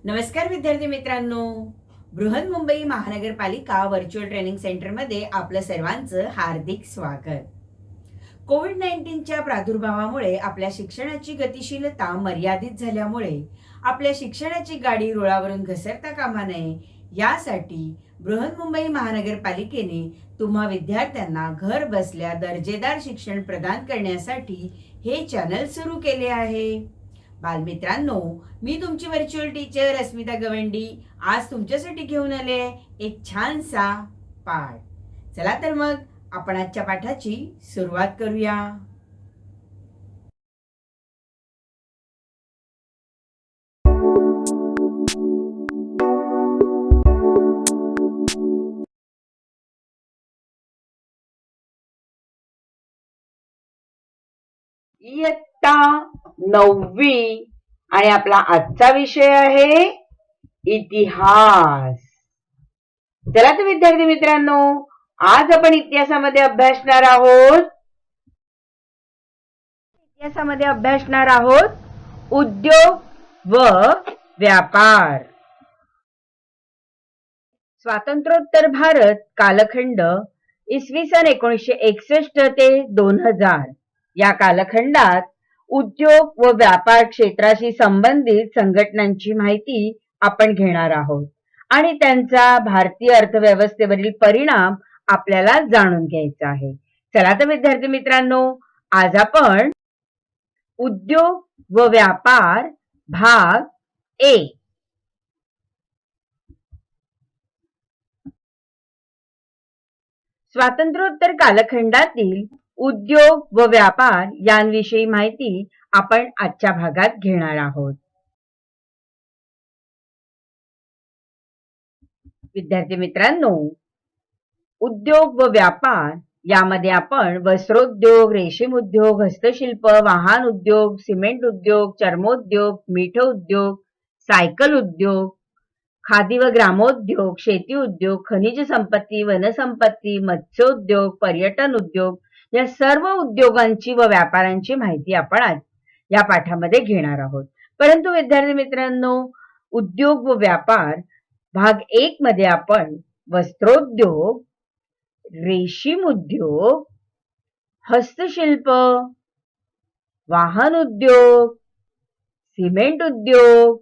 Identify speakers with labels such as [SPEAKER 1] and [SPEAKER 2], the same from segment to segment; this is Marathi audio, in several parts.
[SPEAKER 1] नमस्कार विद्यार्थी मित्रांनो. बृहन्मुंबई महानगरपालिका व्हर्च्युअल ट्रेनिंग सेंटरमध्ये आपलं सर्वांचं हार्दिक स्वागत. कोविड-19च्या प्रादुर्भावामुळे आपल्या शिक्षणाची गतिशीलता मर्यादित झाल्यामुळे आपल्या शिक्षणाची गाडी रुळावरून घसरता कामा नये यासाठी बृहन्मुंबई महानगरपालिकेने तुम्हा विद्यार्थ्यांना घर बसल्या दर्जेदार शिक्षण प्रदान करण्यासाठी हे चॅनल सुरू केले आहे. बालमित्रांनो, मी तुमची व्हर्च्युअल टीचर अस्मिता गवंडी आज तुमच्यासाठी घेऊन आले एक छानसा पाठ. चला तर मग आपण आजच्या पाठाची सुरुवात करूया. इयत्ता 9वी आणि आपला आजचा विषय आहे इतिहास. चला तर विद्यार्थी मित्रांनो, आज आपण इतिहासामध्ये अभ्यासणार आहोत उद्योग व व्यापार. स्वातंत्र्योत्तर भारत कालखंड इसवी सन 1961 ते 2000 या कालखंडात उद्योग व व्यापार क्षेत्राशी संबंधित संघटनांची माहिती आपण घेणार आहोत आणि त्यांचा भारतीय अर्थव्यवस्थेवरील परिणाम आपल्याला जाणून घ्यायचा आहे. चला तर विद्यार्थी मित्रांनो, आज आपण उद्योग व व्यापार भाग 1 स्वातंत्र्योत्तर कालखंडातील उद्योग व व्यापार यांविषयी माहिती आपण आजच्या भागात घेणार आहोत. विद्यार्थी मित्रांनो, उद्योग व व्यापार यामध्ये आपण वस्त्रोद्योग, रेशीम उद्योग, हस्तशिल्प, वाहन उद्योग, सिमेंट उद्योग, चर्मोद्योग, मीठ उद्योग, सायकल उद्योग, खादी व ग्रामोद्योग, शेती उद्योग, खनिज संपत्ती, वनसंपत्ती, मत्स्योद्योग, पर्यटन उद्योग या सर्व उद्योगांची व व्यापारांची माहिती आपण आज या पाठामध्ये घेणार आहोत. परंतु विद्यार्थी मित्रांनो, उद्योग व व्यापार भाग 1 मध्ये आपण वस्त्रोद्योग, रेशीम उद्योग, हस्तशिल्प, वाहन उद्योग, सिमेंट उद्योग,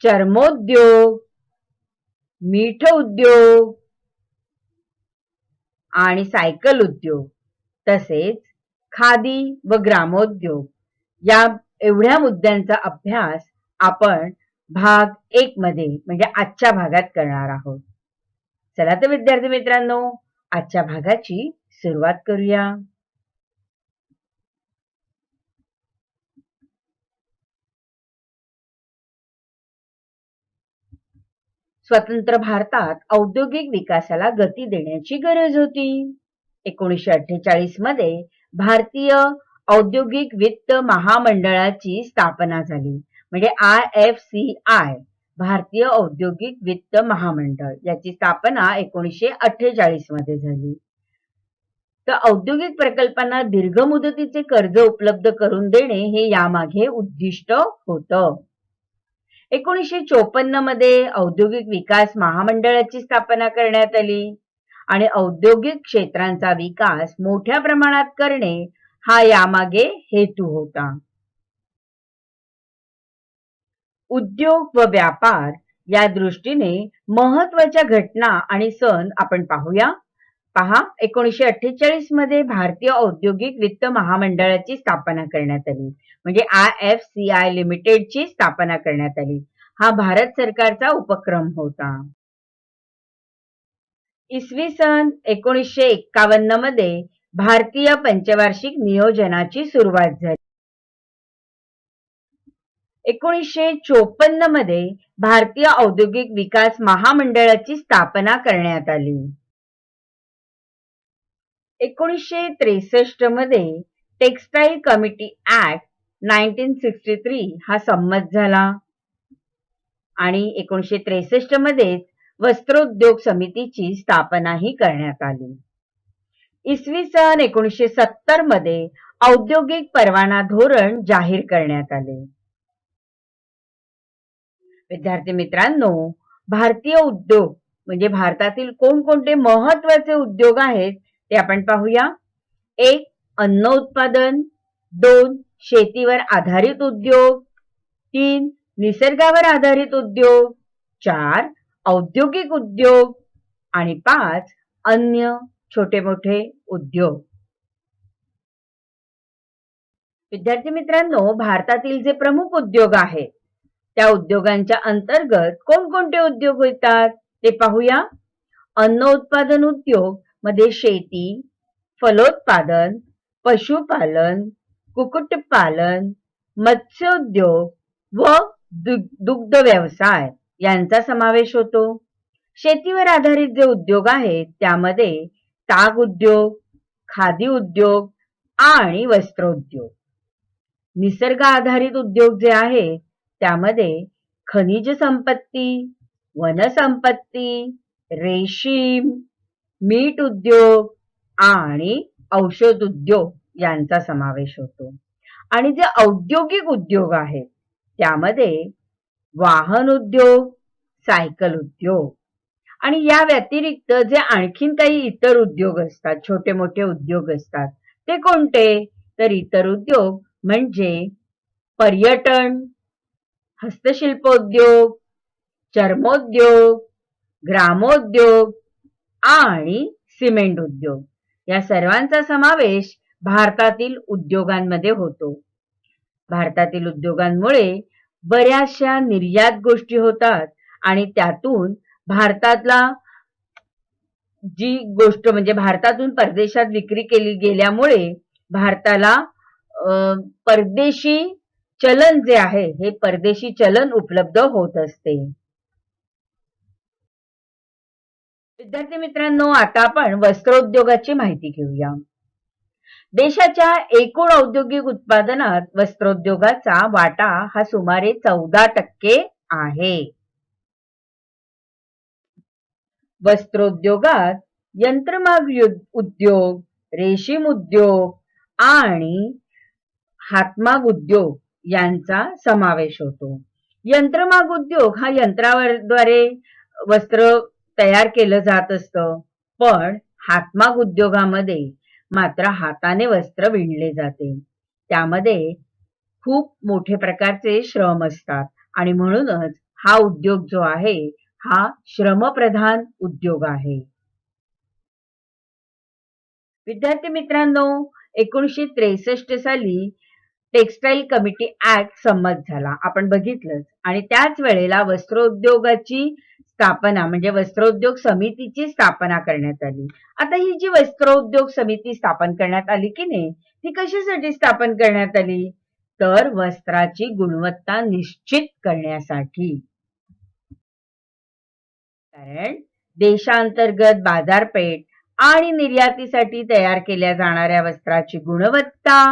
[SPEAKER 1] चर्मोद्योग, मीठ उद्योग आणि सायकल उद्योग तसेच खादी व ग्रामोद्योग या एवढ्या मुद्द्यांचा अभ्यास आपण भाग 1 मध्ये म्हणजे आजच्या भागात करणार आहोत. चला तर विद्यार्थी मित्रांनो, आजच्या भागाची सुरुवात करूया. स्वतंत्र भारतात औद्योगिक विकासाला गती देण्याची गरज होती. 1948 मध्ये भारतीय औद्योगिक वित्त महामंडळाची स्थापना झाली. म्हणजे IFCI, भारतीय औद्योगिक वित्त महामंडळ याची स्थापना 1948 मध्ये झाली. तर औद्योगिक प्रकल्पांना दीर्घ मुदतीचे कर्ज उपलब्ध करून देणे हे यामागे उद्दिष्ट होतं. 1954 मध्ये औद्योगिक विकास महामंडळाची स्थापना करण्यात आली आणि औद्योगिक क्षेत्रांचा विकास मोठ्या प्रमाणात करणे हा यामागे हेतू होता. उद्योग व व्यापार या दृष्टीने महत्वाच्या घटना आणि सण आपण पाहूया. पहा, 1948 मध्ये भारतीय औद्योगिक वित्त महामंडळाची स्थापना करण्यात आली. म्हणजे IFCI लिमिटेडची स्थापना करण्यात आली. हा भारत सरकारचा उपक्रम होता. इसवी सन 1951 मध्ये भारतीय पंचवार्षिक नियोजनाची सुरुवात झाली. 1954 मध्ये भारतीय औद्योगिक विकास महामंडळाची स्थापना करण्यात आली. 1963 मध्ये टेक्सटाईल कमिटी ऍक्ट 1963 हा संमत झाला आणि 1963 मध्ये वस्त्रोद्योग समितीची स्थापनाही करण्यात आली. इसवी सन 1970 मध्ये औद्योगिक परवाना धोरण जाहीर करण्यात आले. विद्यार्थी मित्रांनो, भारतीय उद्योग म्हणजे भारतातील कोणकोणते महत्वाचे उद्योग आहेत ते आपण पाहूया. 1. अन्न उत्पादन. 2. शेतीवर आधारित उद्योग. 3. निसर्गावर आधारित उद्योग. 4. औद्योगिक उद्योग. आणि 5. अन्य छोटे मोठे उद्योग. विद्यार्थी मित्रांनो, भारतातील जे प्रमुख उद्योग आहेत त्या उद्योगांच्या अंतर्गत कोणकोणते उद्योग येतात ते पाहूया. अन्न उत्पादन उद्योग मध्ये शेती, फलोत्पादन, पशुपालन, कुक्कुटपालन, मत्स्योद्योग व दुग्ध व्यवसाय यांचा समावेश होतो. शेतीवर आधारित जे उद्योग आहेत त्यामध्ये ताग उद्योग, खादी उद्योग आणि वस्त्रोद्योग. निसर्ग आधारित उद्योग जे आहेत त्यामध्ये खनिज संपत्ती, वनसंपत्ती, रेशीम, मीठ उद्योग आणि औषध उद्योग यांचा समावेश होतो. आणि जे औद्योगिक उद्योग आहेत त्यामध्ये वाहन उद्योग, सायकल उद्योग आणि या व्यतिरिक्त जे आणखीन काही इतर उद्योग असतात, छोटे मोठे उद्योग असतात ते कोणते? तर इतर उद्योग म्हणजे पर्यटन, हस्तशिल्पोद्योग, चर्मोद्योग, ग्रामोद्योग आणि सिमेंट उद्योग या सर्वांचा समावेश भारतातील उद्योगांमध्ये होतो. भारतातील उद्योगांमुळे बऱ्याचशा निर्यात गोष्टी होतात आणि त्यातून भारतातला जी गोष्ट म्हणजे भारतातून परदेशात विक्री केली गेल्यामुळे भारताला परदेशी चलन जे आहे हे परदेशी चलन उपलब्ध होत असते. विद्यार्थी मित्रांनो, आता आपण वस्त्रोद्योगाची माहिती घेऊया. देशाच्या एकूण औद्योगिक उत्पादनात वस्त्रोद्योगाचा वाटा हा सुमारे 14% आहे. वस्त्रोद्योगात यंत्रमाग उद्योग, रेशीम उद्योग आणि हातमाग उद्योग यांचा समावेश होतो. यंत्रमाग उद्योग हा यंत्राद्वारे वस्त्र तयार केलं जात असतं, पण हातमाग उद्योगामध्ये मात्र हाताने वस्त्र विणले जाते. त्यामध्ये खूप मोठे प्रकारचे श्रम असतात आणि म्हणूनच हा उद्योग जो आहे हा श्रमप्रधान उद्योग आहे. विद्यार्थी मित्रांनो, 1963 साली टेक्सटाईल कमिटी ऍक्ट संमत झाला, आपण बघितलंच. आणि त्याच वेळेला वस्त्रोद्योगाची स्थापना म्हणजे वस्त्रोद्योग समितीची स्थापना करण्यात आली. आता ही जी वस्त्रोद्योग समिती स्थापन करण्यात आली की नाही, ती कशासाठी स्थापन करण्यात आली? तर वस्त्राची गुणवत्ता निश्चित करण्यासाठी. कारण देशांतर्गत बाजारपेठ आणि निर्यातीसाठी तयार केल्या जाणाऱ्या वस्त्राची गुणवत्ता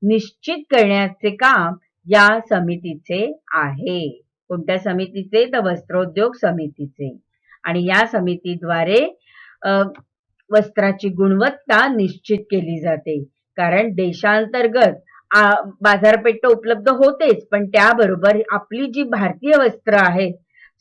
[SPEAKER 1] निश्चित करण्याचे काम या समितीचे आहे. कोणत्या समितीचे? तर वस्त्रोद्योग समितीचे. आणि या समितीद्वारे वस्त्राची गुणवत्ता निश्चित केली जाते. कारण देशांतर्गत बाजारपेठ उपलब्ध होतेच, पण त्याबरोबर आपली जी भारतीय वस्त्र आहेत,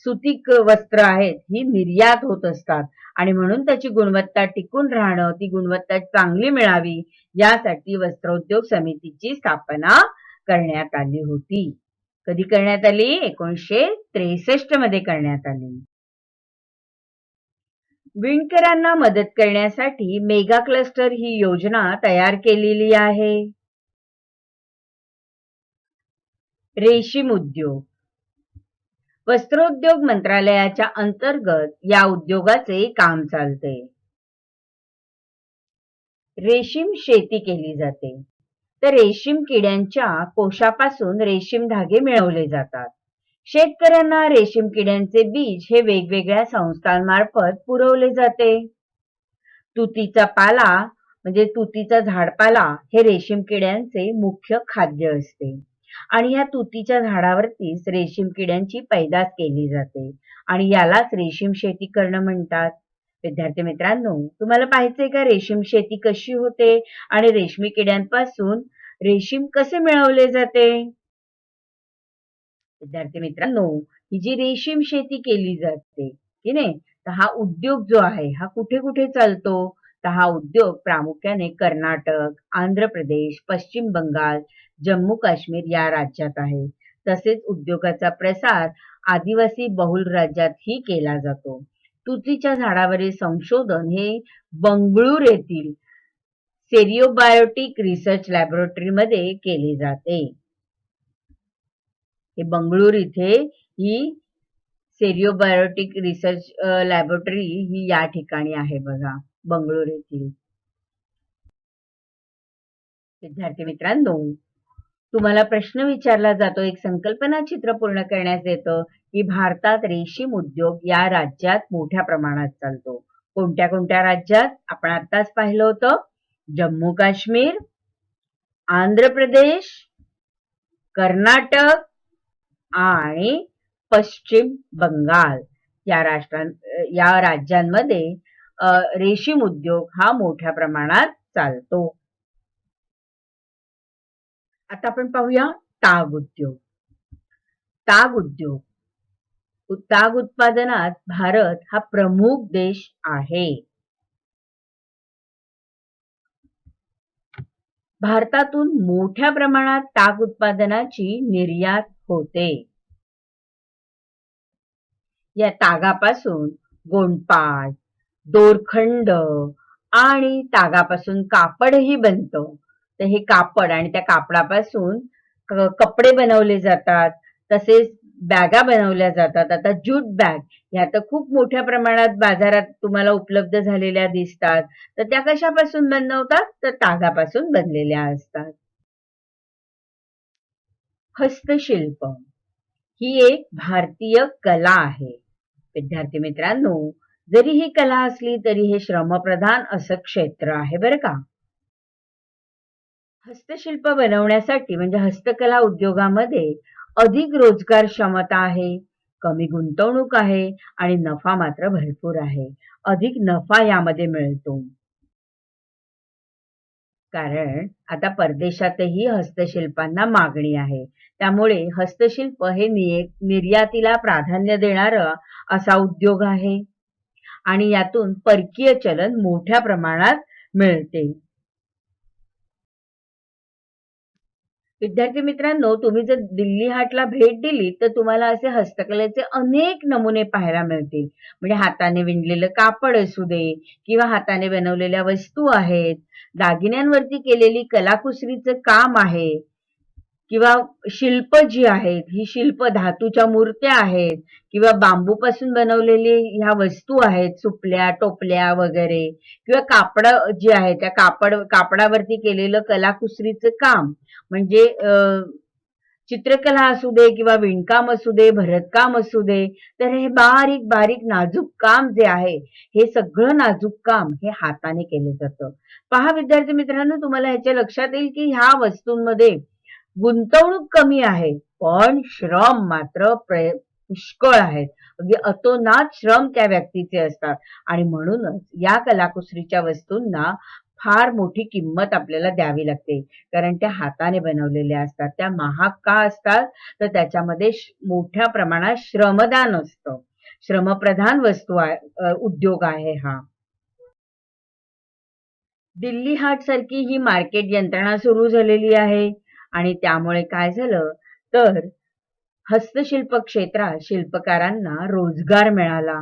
[SPEAKER 1] सुती वस्त्र आहेत, ही निर्यात होत असतात आणि म्हणून त्याची गुणवत्ता टिकून राहणं, ती गुणवत्ता चांगली मिळावी यासाठी वस्त्रोद्योग समितीची स्थापना करण्यात आली होती. कधी करण्यात आली? 1963 मध्ये करण्यात आली. विणकरांना मदत करण्यासाठी मेगा क्लस्टर ही योजना तयार केलेली आहे. रेशीम उद्योग. वस्त्रोद्योग मंत्रालयाच्या अंतर्गत या उद्योगाचे काम चालते. रेशीम शेती केली जाते. तर रेशीम किड्यांच्या कोशापासून रेशीम धागे मिळवले जातात. शेतकऱ्यांना रेशीम किड्यांचे बीज हे वेगवेगळ्या संस्थांमार्फत पुरवले जाते. तुतीचा पाला म्हणजे तुतीचा झाडपाला हे रेशीम किड्यांचे मुख्य खाद्य असते आणि या तुतीच्या झाडावरतीच रेशीम किड्यांची पैदास केली जाते आणि यालाच रेशीम शेती करणं म्हणतात. विद्यार्थी मित्रांनो, तुम्हाला पाहायचंय का रेशीम शेती कशी होते आणि रेशमी किड्यांपासून रेशीम कसे मिळवले जाते? विद्यार्थी मित्रांनो, ही जी रेशीम शेती केली जाते की नाही, तर हा उद्योग जो आहे हा कुठे कुठे चालतो? तर हा उद्योग प्रामुख्याने कर्नाटक, आंध्र प्रदेश, पश्चिम बंगाल, जम्मू काश्मीर या राज्यात आहे. तसेच उद्योगाचा प्रसार आदिवासी बहुल राज्यातही केला जातो. तुतीच्या झाडावरील संशोधन हे बंगळूर येथील सेरियोबायोटिक रिसर्च लॅबोरेटरीमध्ये केले जाते. हे बंगळूर इथे ही सेरियोबायोटिक रिसर्च लॅबोरेटरी ही या ठिकाणी आहे बघा, बंगळूर येथील. विद्यार्थी मित्रांनो, तुम्हाला प्रश्न विचारला जातो, एक संकल्पना चित्र पूर्ण करण्यास येतं की भारतात रेशीम उद्योग या राज्यात मोठ्या प्रमाणात चालतो. कोणत्या कोणत्या राज्यात? आपण आत्ताच पाहिलं होतं, जम्मू काश्मीर, आंध्र प्रदेश, कर्नाटक आणि पश्चिम बंगाल या या राज्यांमध्ये रेशीम उद्योग हा मोठ्या प्रमाणात चालतो. आता आपण पाहूया ताग उद्योग. ताग उद्योग, ताग उत्पादनात भारत हा प्रमुख देश आहे. भारतातून मोठ्या प्रमाणात ताग उत्पादनाची निर्यात होते. या तागापासून गोंडपाट, दोरखंड आणि तागापासून कापडही बनतं. तर हे कापड आणि त्या कापडापासून कपडे बनवले जातात, तसेच बॅगा बनवल्या जातात. आता ज्यूट बॅग ह्या तर खूप मोठ्या प्रमाणात बाजारात तुम्हाला उपलब्ध झालेल्या दिसतात. तर त्या कशापासून बनवतात? तर तागापासून बनलेल्या असतात. हस्तशिल्प ही एक भारतीय कला आहे. विद्यार्थी मित्रांनो, जरी ही कला असली तरी हे श्रमप्रधान असं क्षेत्र आहे बरं का. हस्तशिल्प बनवण्यासाठी म्हणजे हस्तकला उद्योगामध्ये अधिक रोजगार क्षमता आहे, कमी गुंतवणूक आहे आणि नफा मात्र भरपूर आहे. अधिक नफा यामध्ये मिळतो. कारण आता परदेशातही हस्तशिल्पांना मागणी आहे. त्यामुळे हस्तशिल्प हे निर्यातीला प्राधान्य देणारा असा उद्योग आहे आणि यातून परकीय चलन मोठ्या प्रमाणात मिळते. विद्यार्थी मित्रांनो, तुम्ही जर दिल्ली हाटला भेट दिली तर तुम्हाला असे हस्तकलेचे अनेक नमुने पाहायला मिळतील. म्हणजे हाताने विणलेलं कापड असू दे किंवा हाताने बनवलेल्या वस्तू आहेत, दागिन्यांवरती केलेली कलाकुसरीचं काम आहे किंवा शिल्प जी आहेत, ही शिल्प धातूच्या मूर्त्या आहेत किंवा बांबूपासून बनवलेली ह्या वस्तू आहेत, सुपल्या, टोपल्या वगैरे किंवा कापड जी आहे त्या कापडावरती केलेलं कलाकुसरीचं काम म्हणजे चित्रकला असू दे किंवा विणकाम असू दे, भरतकाम असू दे, तर हे बारीक बारीक नाजूक काम जे आहे, हे सगळं नाजूक काम हे हाताने केलं जातं. पहा विद्यार्थी मित्रांनो, तुम्हाला ह्याच्या लक्षात येईल की ह्या वस्तूंमध्ये गुंतवणूक कमी आहे, पण श्रम मात्र पुष्कळ आहेत. अगदी अतोनात श्रम त्या व्यक्तीचे असतात आणि म्हणूनच या कलाकुसरीच्या वस्तूंना फार मोठी किंमत आपल्याला द्यावी लागते. कारण त्या हाताने बनवलेल्या असतात. त्या महाग का असतात? तर त्याच्यामध्ये मोठ्या प्रमाणात श्रमदान असतं. श्रमप्रधान उद्योग आहे हा. दिल्ली हाट सारखी ही मार्केट यंत्रणा सुरू झालेली आहे आणि त्यामुळे काय झालं तर हस्तशिल्प क्षेत्रात शिल्पकारांना रोजगार मिळाला.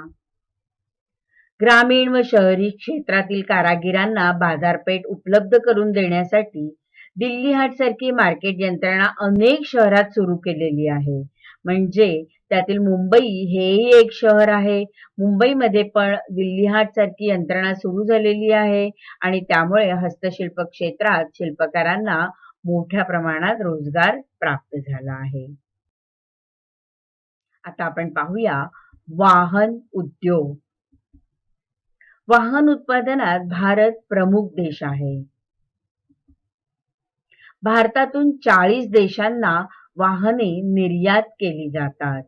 [SPEAKER 1] ग्रामीण व शहरी क्षेत्रातील कारागिरांना बाजारपेठ उपलब्ध करून देण्यासाठी दिल्ली हाट सारखी मार्केट यंत्रणा अनेक शहरात सुरू केलेली आहे. म्हणजे त्यातील मुंबई हेही एक शहर आहे. मुंबईमध्ये पण दिल्ली हाट सारखी यंत्रणा सुरू झालेली आहे आणि त्यामुळे हस्तशिल्प क्षेत्रात शिल्पकारांना मोठ्या प्रमाणात रोजगार प्राप्त झाला आहे. आता आपण पाहूया वाहन उद्योग. वाहन उत्पादनात भारत प्रमुख देश आहे. भारतातून 40 देशांना वाहने निर्यात केली जातात.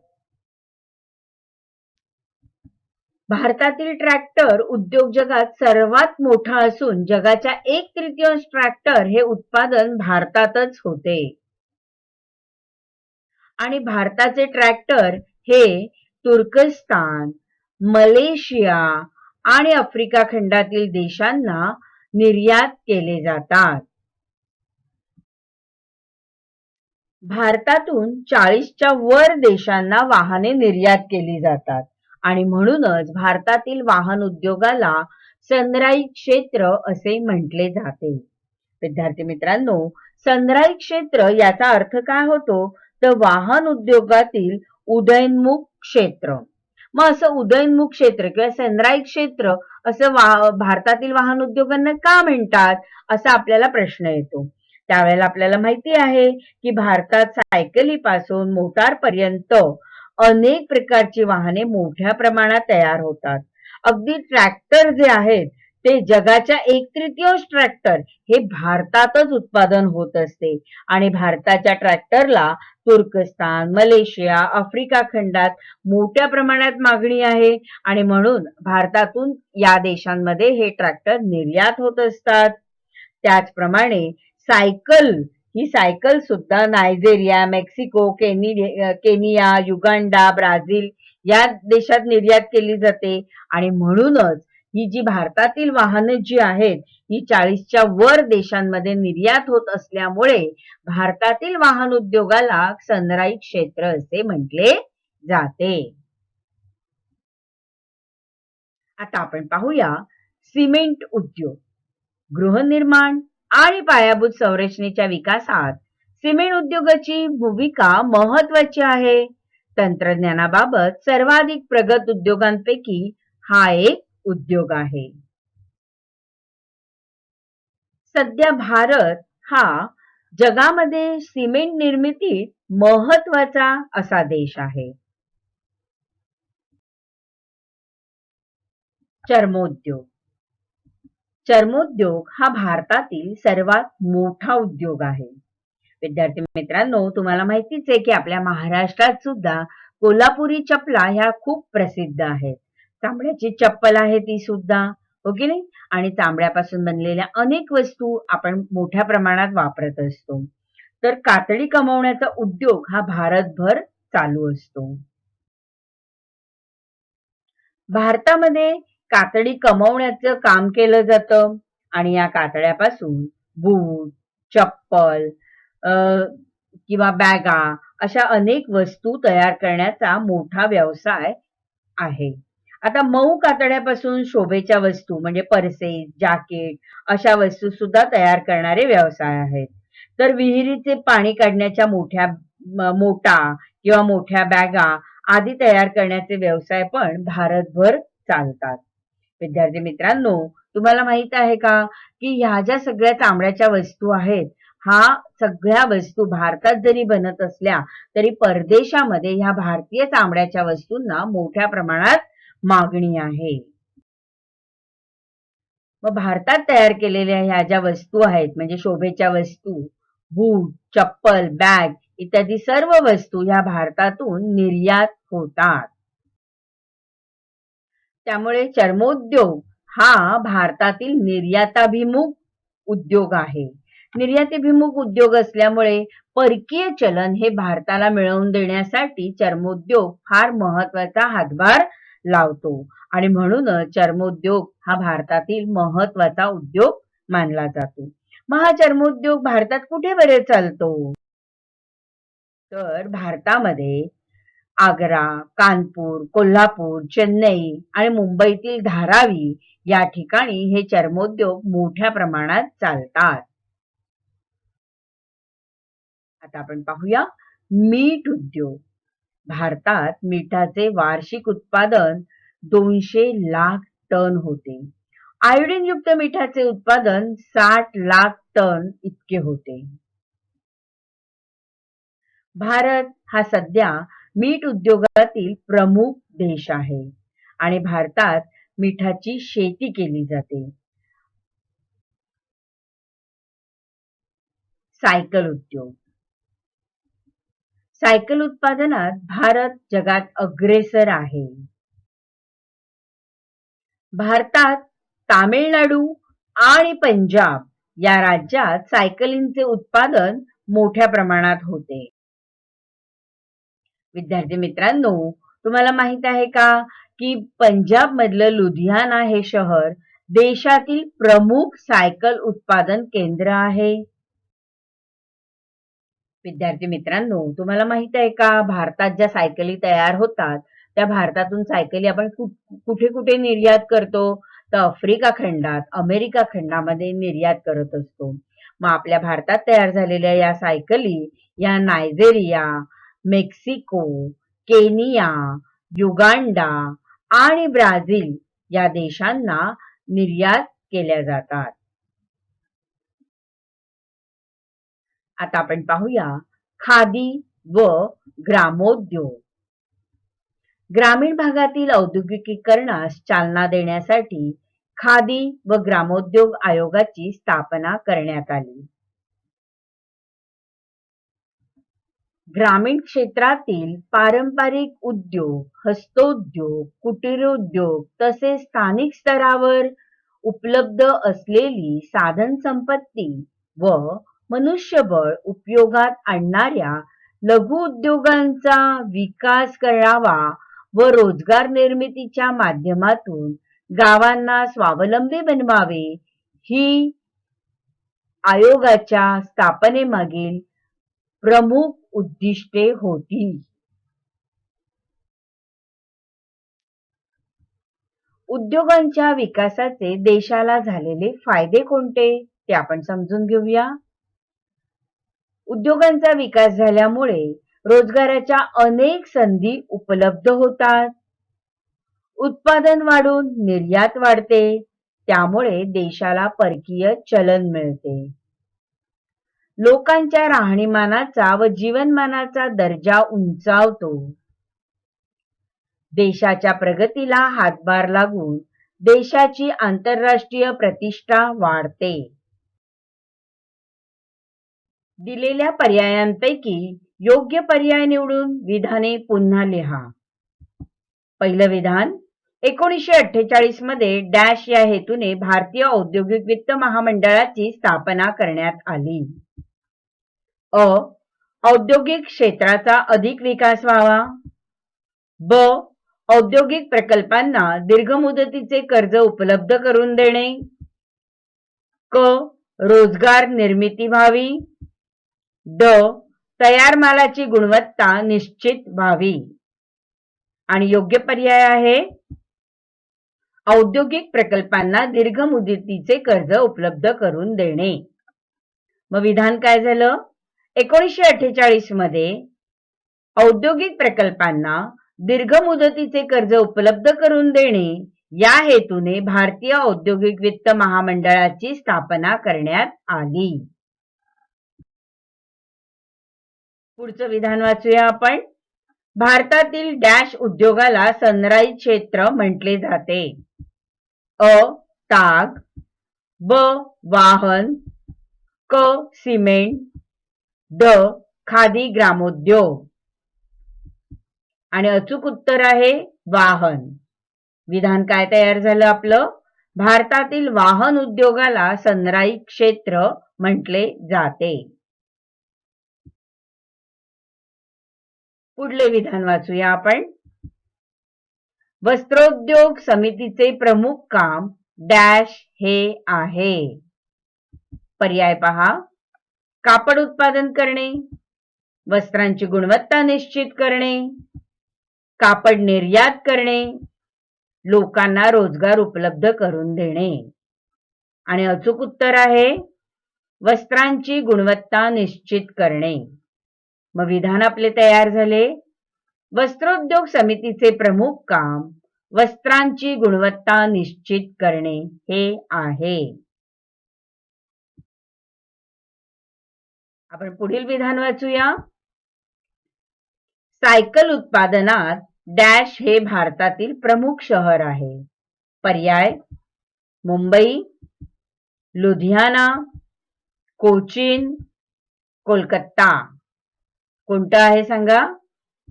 [SPEAKER 1] भारतातील ट्रॅक्टर उद्योग जगात सर्वात मोठा असून जगाच्या 1/3 ट्रॅक्टर हे उत्पादन भारतातच होते. आणि भारताचे ट्रॅक्टर हे तुर्कस्तान, मलेशिया आणि आफ्रिका खंडातील देशांना निर्यात केले जातात. भारतातून 40च्या वर देशांना वाहने निर्यात केली जातात आणि म्हणूनच भारतातील वाहन उद्योगाला सनराई क्षेत्र असे म्हटले जाते. विद्यार्थी मित्रांनो, सनराई क्षेत्र याचा अर्थ काय होतो तर वाहन उद्योगातील उदयोन्मुख क्षेत्र. मग असं उदयोन्मुख क्षेत्र किंवा सनराई क्षेत्र असं भारतातील वाहन उद्योगांना का म्हणतात असा आपल्याला प्रश्न येतो. त्यावेळेला आपल्याला माहिती आहे की भारतात सायकलीपासून मोटारपर्यंत अनेक प्रकारची वाहने मोठ्या प्रमाणात तयार होतात. अगदी ट्रॅक्टर जे आहेत ते जगाच्या 1/3 ट्रॅक्टर हे भारतातच उत्पादन होत असते आणि भारताच्या ट्रॅक्टरला तुर्कस्तान, मलेशिया, आफ्रिका खंडात मोठ्या प्रमाणात मागणी आहे आणि म्हणून भारतातून या देशांमध्ये हे ट्रॅक्टर निर्यात होत असतात. त्याचप्रमाणे ही सायकल सुद्धा Nigeria, Mexico, Kenya, Uganda, Brazil या देशात निर्यात केली जाते आणि म्हणूनच ही जी भारतातील वाहने जी आहेत ही 40च्या वर देशांमध्ये निर्यात होत असल्यामुळे भारतातील वाहन उद्योगाला सनराई क्षेत्र असे म्हटले जाते. आता आपण पाहूया सिमेंट उद्योग. गृहनिर्माण आणि पायाभूत संरचनेच्या विकासात सिमेंट उद्योगाची भूमिका महत्वाची आहे. तंत्रज्ञानाबाबत सर्वाधिक प्रगत उद्योगांपैकी हा एक उद्योग आहे. सध्या भारत हा जगामध्ये सिमेंट निर्मितीत महत्वाचा असा देश आहे. चर्मोद्योग. चर्मोद्योग हा भारतातील सर्वात मोठा उद्योग आहे. विद्यार्थी मित्रांनो, तुम्हाला माहितीच आहे की आपल्या महाराष्ट्रात सुद्धा कोल्हापुरी चपला ह्या खूप प्रसिद्ध आहेत. चामड्याची चप्पल आहे ती सुद्धा, हो की नाही? आणि चामड्यापासून बनलेल्या अनेक वस्तू आपण मोठ्या प्रमाणात वापरत असतो. तर कातडी कमवण्याचा उद्योग हा भारतभर चालू असतो. भारतामध्ये कातडी कमवण्याचं काम केलं जातं आणि या कातड्यापासून बूट, चप्पल किंवा बॅगा अशा अनेक वस्तू तयार करण्याचा मोठा व्यवसाय आहे. आता मऊ कातड्यापासून शोभेच्या वस्तू म्हणजे पर्से, जॅकेट अशा वस्तू सुद्धा तयार करणारे व्यवसाय आहेत. तर विहिरीचे पाणी काढण्याच्या मोठा किंवा मोठ्या बॅगा आदी तयार करण्याचे व्यवसाय पण भारतभर चालतात. विद्यार्थी मित्रांनो, तुम्हाला माहित आहे का की ह्या ज्या सगळ्या चामड्याच्या वस्तू आहेत हा सगळ्या वस्तू भारतात जरी बनत असल्या तरी परदेशामध्ये ह्या भारतीय चामड्याच्या वस्तूंना मोठ्या प्रमाणात मागणी आहे. मग भारतात तयार केलेल्या ह्या ज्या वस्तू आहेत म्हणजे शोभेच्या वस्तू, बूट, चप्पल, बॅग इत्यादी सर्व वस्तू ह्या भारतातून निर्यात होतात. त्यामुळे चर्मोद्योग हा भारतातील निर्याताभिमुख उद्योग आहे. निर्यातीभिमुख उद्योग असल्यामुळे परकीय चलन हे भारताला मिळवून देण्यासाठी चर्मोद्योग फार महत्वाचा हातभार लावतो आणि म्हणूनच चर्मोद्योग हा भारतातील महत्वाचा उद्योग मानला जातो. मग हा चर्मोद्योग भारतात कुठे बरे चालतो? तर भारतामध्ये आग्रा, कानपूर, कोल्हापूर, चेन्नई आणि मुंबईतील धारावी या ठिकाणी हे चर्मोद्योग मोठ्या प्रमाणात चालतात. आता आपण पाहूया मीठ उद्योग. भारतात मीठाचे वार्षिक उत्पादन 200 लाख टन होते. आयोडीन युक्त मीठाचे उत्पादन 60 लाख टन इतके होते. भारत हा सध्या मीठ उद्योगातील प्रमुख देश आहे आणि भारतात मिठाची शेती केली जाते. सायकल उद्योग. सायकल उत्पादनात भारत जगात अग्रेसर आहे. भारतात तामिळनाडू आणि पंजाब या राज्यात सायकलींचे उत्पादन मोठ्या प्रमाणात होते. विद्यार्थी मित्रांनो, तुम्हाला माहित आहे का की पंजाब मधलं लुधियाना हे शहर देशातील प्रमुख सायकल उत्पादन केंद्र आहे. विद्यार्थी मित्रांनो, तुम्हाला माहित आहे का भारतात ज्या सायकली तयार होतात त्या भारतातून सायकली आपण कुठे कुठे निर्यात करतो? तर आफ्रिका खंडात, अमेरिका खंडामध्ये निर्यात करत असतो. मग आपल्या भारतात तयार झालेल्या या सायकली या नायजेरिया, मेक्सिको, केनिया, युगांडा आणि ब्राझील या देशांना निर्यात केल्या जातात. आता आपण पाहूया खादी व ग्रामोद्योग. ग्रामीण भागातील औद्योगिकीकरणास चालना देण्यासाठी खादी व ग्रामोद्योग आयोगाची स्थापना करण्यात आली. ग्रामीण क्षेत्रातील पारंपरिक उद्योग, हस्तोद्योग, कुटीरोद्योग तसेच स्थानिक स्तरावर उपलब्ध असलेली साधन संपत्ती व मनुष्यबळ उपयोगात आणणाऱ्या लघु उद्योगांचा विकास करावा व रोजगार निर्मितीच्या माध्यमातून गावांना स्वावलंबी बनवावे ही आयोगाच्या स्थापनेमागील प्रमुख उद्दिष्टे होती. उद्योगांच्या विकासाचे देशाला झालेले फायदे कोणते ते आपण समजून घेऊया. उद्योगांचा विकास झाल्यामुळे रोजगाराच्या अनेक संधी उपलब्ध होतात. उत्पादन वाढून निर्यात वाढते, त्यामुळे देशाला परकीय चलन मिळते. लोकांच्या राहणीमानाचा व जीवनमानाचा दर्जा उंचावतो. देशाच्या प्रगतीला हातभार लागून देशाची आंतरराष्ट्रीय प्रतिष्ठा वाढते. दिलेल्या पर्यायांपैकी योग्य पर्याय निवडून विधाने पुन्हा लिहा. पहिलं विधान, 1948 मध्ये डॅश या हेतूने भारतीय औद्योगिक वित्त महामंडळाची स्थापना करण्यात आली. अ. औद्योगिक क्षेत्राचा अधिक विकास व्हावा. ब. औद्योगिक प्रकल्पांना दीर्घ मुदतीचे कर्ज उपलब्ध करून देणे. क. रोजगार निर्मिती व्हावी. ड. तयार मालाची गुणवत्ता निश्चित व्हावी. आणि योग्य पर्याय आहे औद्योगिक प्रकल्पांना दीर्घ मुदतीचे कर्ज उपलब्ध करून देणे. मग विधान काय झालं? 1948 मध्ये औद्योगिक प्रकल्पांना दीर्घ मुदतीचे कर्ज उपलब्ध करून देणे या हेतूने भारतीय औद्योगिक वित्त महामंडळाची स्थापना करण्यात आली. पुढचं विधान वाचूया आपण. भारतातील डॅश उद्योगाला सनराईज क्षेत्र म्हटले जाते. अ. ताग. ब. वाहन. क. सिमेंट. ड. खादी ग्रामोद्योग. आणि अचूक उत्तर आहे वाहन. विधान काय तयार झालं आपलं? भारतातील वाहन उद्योगाला सनराईज क्षेत्र म्हटले जाते. पुढले विधान वाचूया आपण. वस्त्रोद्योग समितीचे प्रमुख काम डॅश हे आहे. पर्याय पहा. कापड उत्पादन करणे, वस्त्रांची गुणवत्ता निश्चित करणे, कापड निर्यात करणे, लोकांना रोजगार उपलब्ध करून देणे. आणि अचूक उत्तर आहे वस्त्रांची गुणवत्ता निश्चित करणे. मग विधान आपले तयार झाले. वस्त्रोद्योग समितीचे प्रमुख काम वस्त्रांची गुणवत्ता निश्चित करणे हे आहे. आपण पुढील विधान वाचूया. सायकल उत्पादनात डॅश हे भारतातील प्रमुख शहर आहे. पर्याय मुंबई, लुधियाना, कोचीन, कोलकाता. कोणतं आहे सांगा?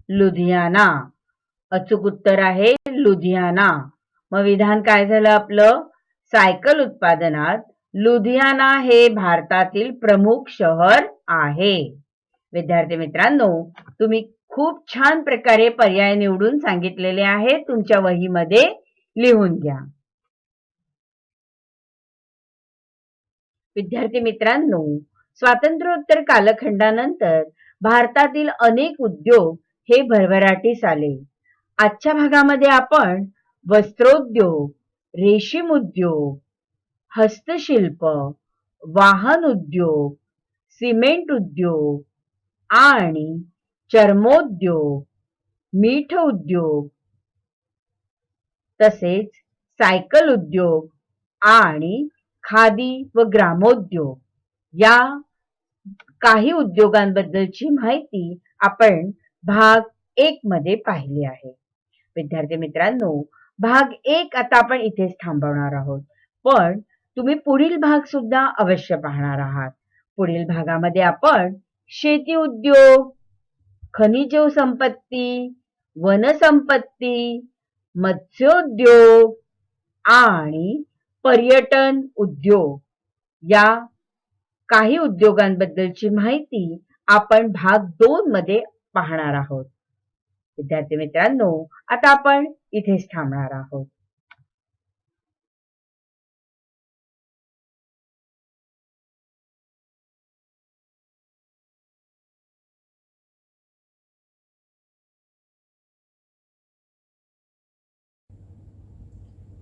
[SPEAKER 1] लुधियाना. अचूक उत्तर आहे लुधियाना. मग विधान काय झालं आपलं? सायकल उत्पादनात लुधियाना हे भारतातील प्रमुख शहर आहे. विद्यार्थी मित्रांनो, तुम्ही खूप छान प्रकारे पर्याय निवडून सांगितलेले आहेत. तुमच्या वहीमध्ये लिहून घ्या. विद्यार्थी मित्रांनो, स्वातंत्र्योत्तर कालखंडानंतर भारतातील अनेक उद्योग हे भरभराटीस आले. आजच्या भागामध्ये आपण वस्त्रोद्योग, रेशीम उद्योग, हस्तशिल्प, वाहन उद्योग, सिमेंट उद्योग आणि चर्मोद्योग, मीठ उद्योग, तसेच सायकल उद्योग आणि खादी व ग्रामोद्योग या काही उद्योगांबद्दलची माहिती आपण भाग 1 मध्ये पाहिली आहे. विद्यार्थी मित्रांनो, भाग 1 आता आपण इथेच थांबवणार आहोत. पण तुम्ही पुढील भाग सुद्धा अवश्य पाहणार आहात. पुढील भागामध्ये आपण शेती उद्योग, खनिज संपत्ती, वनसंपत्ती, मत्स्योद्योग आणि पर्यटन उद्योग या काही उद्योगांबद्दलची माहिती आपण भाग 2 मध्ये पाहणार आहोत. विद्यार्थी मित्रांनो, आता आपण इथेच थांबणार आहोत.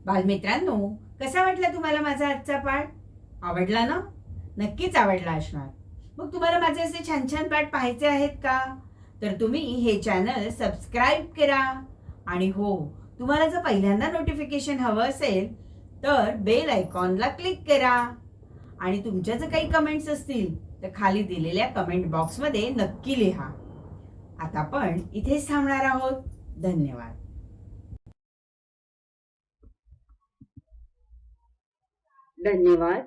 [SPEAKER 1] बालमित्रांनो, कसा वाटला तुम्हाला माझा आजचा पाठ? आवडला ना? नक्कीच आवडला असणार. मग तुम्हाला माझे असे छान छान पाठ पाहायचे आहेत का? तर तुम्ही हे चॅनल सबस्क्राईब करा. आणि हो, तुम्हाला जर पहिल्यांदा नोटिफिकेशन हवं असेल तर बेल आयकॉनला क्लिक करा. आणि तुमच्या जर काही कमेंट्स असतील तर खाली दिलेल्या कमेंट बॉक्समध्ये नक्की लिहा. आता आपण इथेच थांबणार आहोत. धन्यवाद. धन्यवाद.